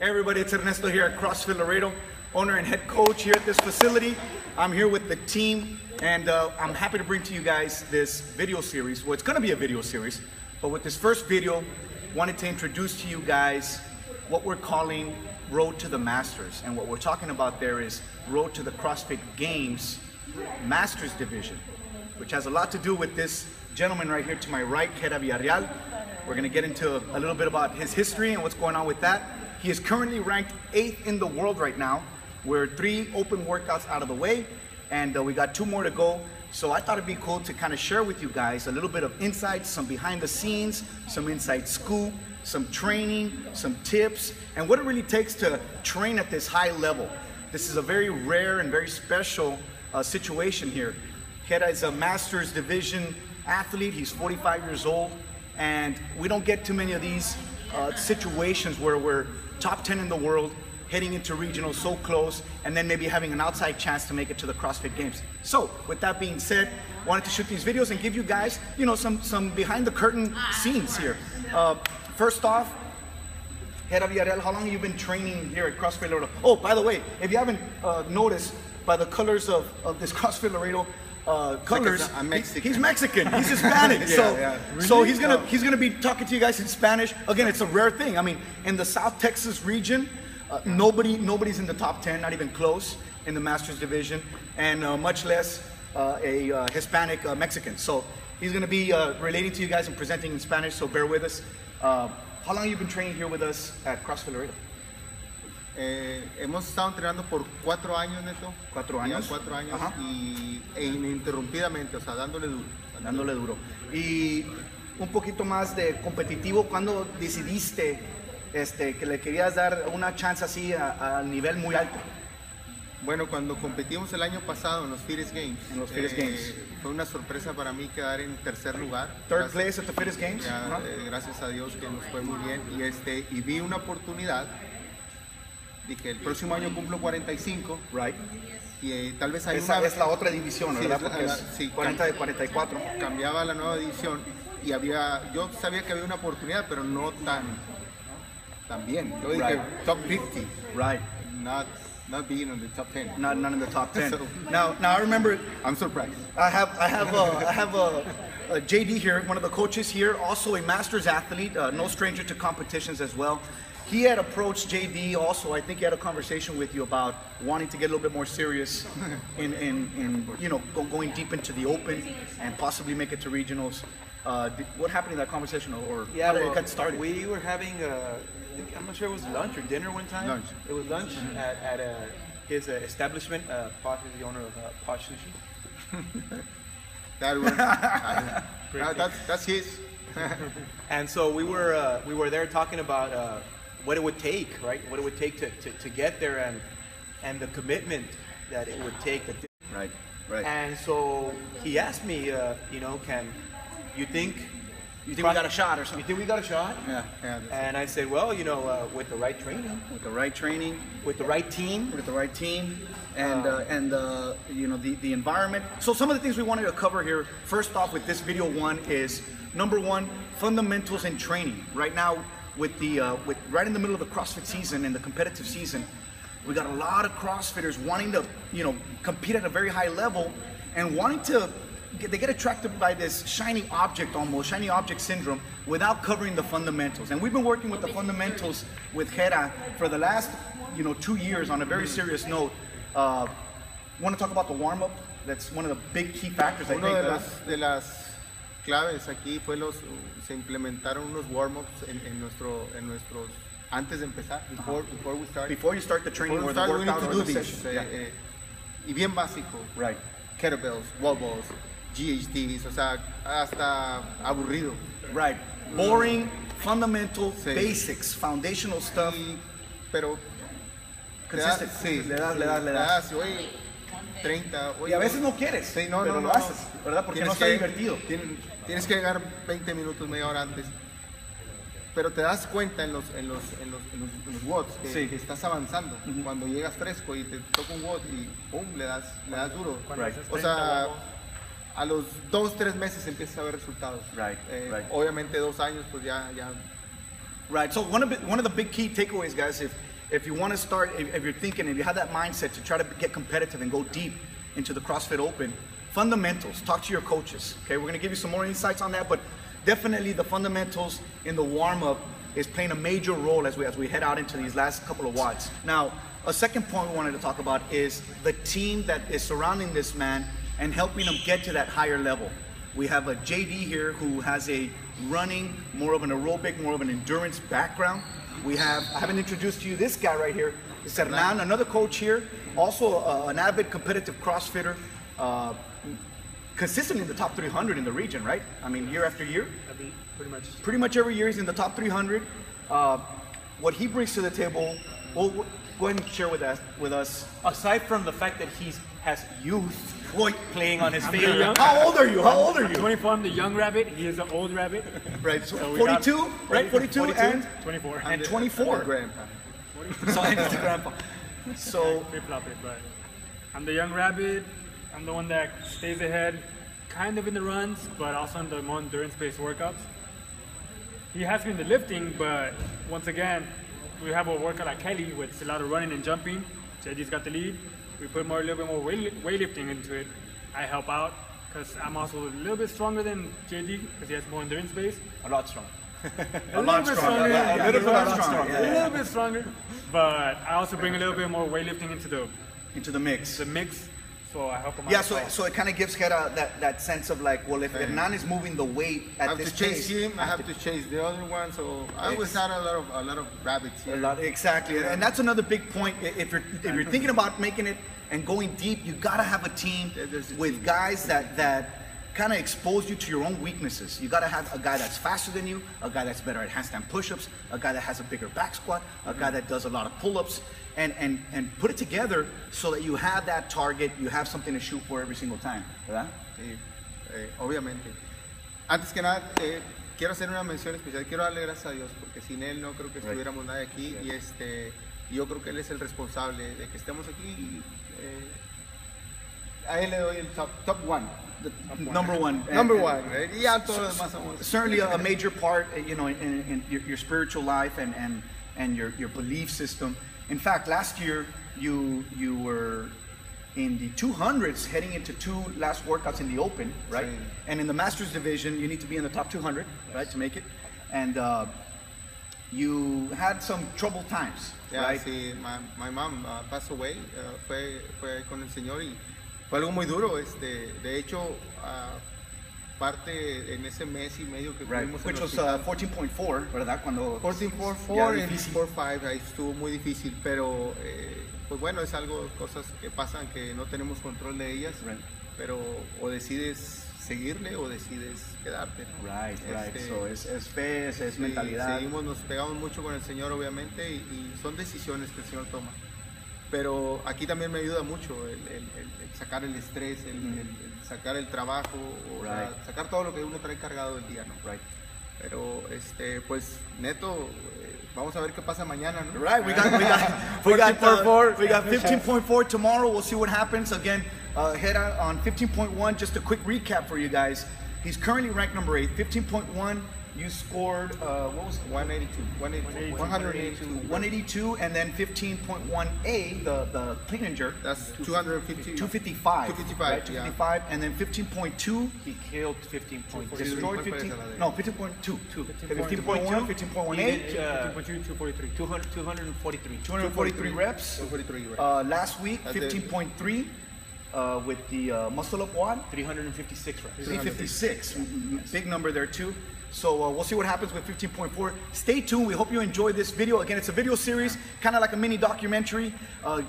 Hey everybody, it's Ernesto here at CrossFit Laredo, owner and head coach here at this facility. I'm here with the team, and I'm happy to bring to you guys this video series. Well, it's going to be a video series, but with this first video, wanted to introduce to you guys what we're calling Road to the Masters. And what we're talking about there is Road to the CrossFit Games Masters division, which has a lot to do with this gentleman right here to my right, Gera Villarreal. We're going to get into a little bit about his history and what's going on with that. He is currently ranked 8th in the world right now. We're 3 open workouts out of the way, and we got 2 more to go. So I thought it'd be cool to kind of share with you guys a little bit of insights, some behind the scenes, some inside scoop, some training, some tips, and what it really takes to train at this high level. This is a very rare and very special situation here. Gera is a Masters Division athlete. He's 45 years old, and we don't get too many of these situations where we're top 10 in the world, heading into regional so close, and then maybe having an outside chance to make it to the CrossFit Games. So with that being said, wanted to shoot these videos and give you guys, some behind the curtain scenes here. First off, Gera Villarreal, how long have you been training here at CrossFit Laredo? Oh, by the way, if you haven't noticed by the colors of this CrossFit Laredo colors, I'm Mexican. He's Mexican, he's Hispanic. Really? So he's gonna be talking to you guys in Spanish. Again, it's a rare thing. I mean, in the South Texas region, nobody's in the top 10, not even close, in the Masters division, and much less a Hispanic Mexican. So he's gonna be relating to you guys and presenting in Spanish, so bear with us. How long have you been training here with us at CrossFit Laredo? Hemos estado entrenando por 4 años, Neto. 4 años. 4 años e ininterrumpidamente, o sea, dándole duro. Dándole duro. Y un poquito más de competitivo, ¿cuándo decidiste que le querías dar una chance así a nivel muy alto? Bueno, cuando competimos el año pasado en los Fitness Games, fue una sorpresa para mí quedar en tercer lugar. Third place at the Fitness Games. Ya, gracias a Dios que nos fue muy bien, y vi una oportunidad. Dije, el próximo año cumplo 45, right. Y tal vez hay esa es la otra división, sí, ¿verdad? Porque es 40 de 44. Cambiaba la nueva división y yo sabía que había una oportunidad, pero no tan bien. Yo dije, top 50. Right. Not being in the top 10. Not in the top 10. So, now I remember. I'm surprised. I have a JD here, one of the coaches here, also a Masters athlete, no stranger to competitions as well. He had approached JD also. I think he had a conversation with you about wanting to get a little bit more serious in going deep into the open and possibly make it to regionals. What happened in that conversation, or how did it get started? We were having I'm not sure it was lunch or dinner one time. Lunch. It was lunch at his establishment. Posh is the owner of Posh Sushi. That's his. And so we were there talking about what it would take, right? What it would take to get there, and the commitment that it would take. Right. And so he asked me, can you think we got a shot or something? You think we got a shot? Yeah. And I said, well, with the right training, with the right team, and the environment. So some of the things we wanted to cover here, first off with this video one, is number one, fundamentals in training. Right now, with right in the middle of the CrossFit season and the competitive season, we got a lot of CrossFitters wanting to compete at a very high level, and they get attracted by this shiny object syndrome without covering the fundamentals. And we've been working with the fundamentals with Gera for the last 2 years on a very serious note. Want to talk about the warm-up? That's one of the big key factors, I think. De las claves aquí se implementaron unos warm-ups en nuestros antes de empezar, before we start. Before you start the training or the we need workout to or do the this. session. Y bien básico. Right. Kettlebells, wall balls, GHDs, o sea, hasta aburrido. Right. Boring, fundamental, basics, foundational stuff. Pero consistent. Le das. Oye, 30. Oye, y a veces no quieres, pero lo haces, ¿verdad? Porque no está divertido. Tienes que llegar 20 minutos, media hora antes. Pero te das cuenta en los watts que estás avanzando. Cuando llegas fresco y te toca un watt y pum, le das duro. Right. O sea, a los 2-3 meses empiezas a ver resultados. Right. Obviamente 2 años, pues ya. Right. So one of the big key takeaways, guys, if you want to start, if you're thinking, if you have that mindset to try to get competitive and go deep into the CrossFit Open, fundamentals, talk to your coaches, okay? We're going to give you some more insights on that, but definitely the fundamentals in the warm-up is playing a major role as we head out into these last couple of watts. Now, a second point we wanted to talk about is the team that is surrounding this man and helping him get to that higher level. We have a JD here who has a running, more of an aerobic, more of an endurance background. I haven't introduced to you this guy right here. It's Hernan, another coach here, also an avid competitive CrossFitter, consistently in the top 300 in the region, right? I mean, year after year. Pretty much every year he's in the top 300. What he brings to the table, well, go ahead and share with us. Aside from the fact that he has youth playing on his I'm favorite. young. How old are you? How old are you? 24, I'm the young rabbit. He is the old rabbit. Right, so So we 42, got right? 42 and 24. and 24. Grandpa. So I need the grandpa. So Flip-flop it, but I'm the young rabbit. I'm the one that stays ahead, kind of in the runs, but also in the more endurance-based workouts. He has me in the lifting, but once again, we have a workout like Kelly with a lot of running and jumping. JD's got the lead. We put a little bit more weightlifting into it. I help out because I'm also a little bit stronger than JD because he has more endurance base. A lot strong. a lot stronger. Yeah, A little bit stronger. But I also bring a little bit more weightlifting Into the mix. so I help him out. Yeah, as well. so it kind of gives Gera that sense of like, well, if Hernan is moving the weight I at have this to chase pace, him. I have to chase the other one. So I always had a lot of rabbits here. exactly, and that's another big point. If you're thinking about making it and going deep, you gotta have a team with guys that kind of expose you to your own weaknesses. You gotta have a guy that's faster than you, a guy that's better at handstand push-ups, a guy that has a bigger back squat, a guy that does a lot of pull-ups, and put it together so that you have that target, you have something to shoot for every single time, ¿verdad? Sí, obviamente. Antes que nada, quiero hacer una mención especial. Quiero darle gracias a Dios porque sin él no creo que estuviéramos nadie aquí y yo creo que él es el responsable de que estemos aquí. Y, a él le doy el top one. Number one. Number one, right? Y ya todos los demás somos. Certainly a major part, in your spiritual life and your belief system. In fact, last year you were in the 200s, heading into 2 last workouts in the Open, right? Sí. And in the Masters division, you need to be in the top 200, right, to make it. And you had some troubled times, Yeah, right? sí, my mom passed away. Fue con el Señor y fue algo muy duro. De hecho, parte en ese mes y medio que Right, tuvimos which en el was hospital. 14.4, ¿verdad? Cuando 14.4 Ya, y difícil. 4.5, ahí estuvo muy difícil, pero pues bueno, es algo, cosas que pasan que no tenemos control de ellas, Right. pero o decides seguirle o decides quedarte, ¿no? Right. So es fe, es Sí, mentalidad. nos pegamos mucho con el Señor, obviamente, y son decisiones que el Señor toma. Pero aquí también me ayuda mucho el sacar el estrés, el sacar el trabajo, o sea, Right. sacar todo lo que uno trae cargado el día, ¿no? Right. Pero pues neto, vamos a ver qué pasa mañana, ¿no? Right, we got 15.4 tomorrow. We'll see what happens. Again, Gera on 15.1. Just a quick recap for you guys. He's currently ranked number 8. 15.1. You scored what was it? 182, and then 15.1A, the clean and jerk. That's 250. 255. 255, right? yeah. 255, and then 15.2. He killed 15.2. Destroyed 15.2. 15.1, 15.1A. 243. 243. 243 reps. 243, right. Last week, That's it. 15.3 with the muscle up WOD. 356 reps. 356. Big number there too. So we'll see what happens with 15.4. Stay tuned. We hope you enjoyed this video. Again, it's a video series, kind of like a mini documentary,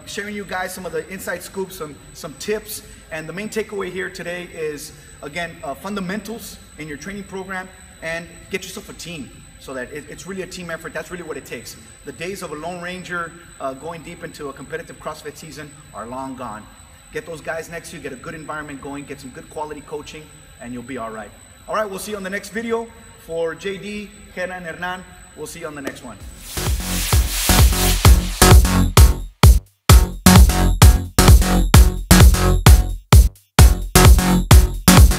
sharing you guys some of the inside scoops, some tips. And the main takeaway here today is, again, fundamentals in your training program, and get yourself a team so that it's really a team effort. That's really what it takes. The days of a Lone Ranger going deep into a competitive CrossFit season are long gone. Get those guys next to you, get a good environment going, get some good quality coaching, and you'll be all right. All right, we'll see you on the next video. For JD, Gera, and Hernan, we'll see you on the next one.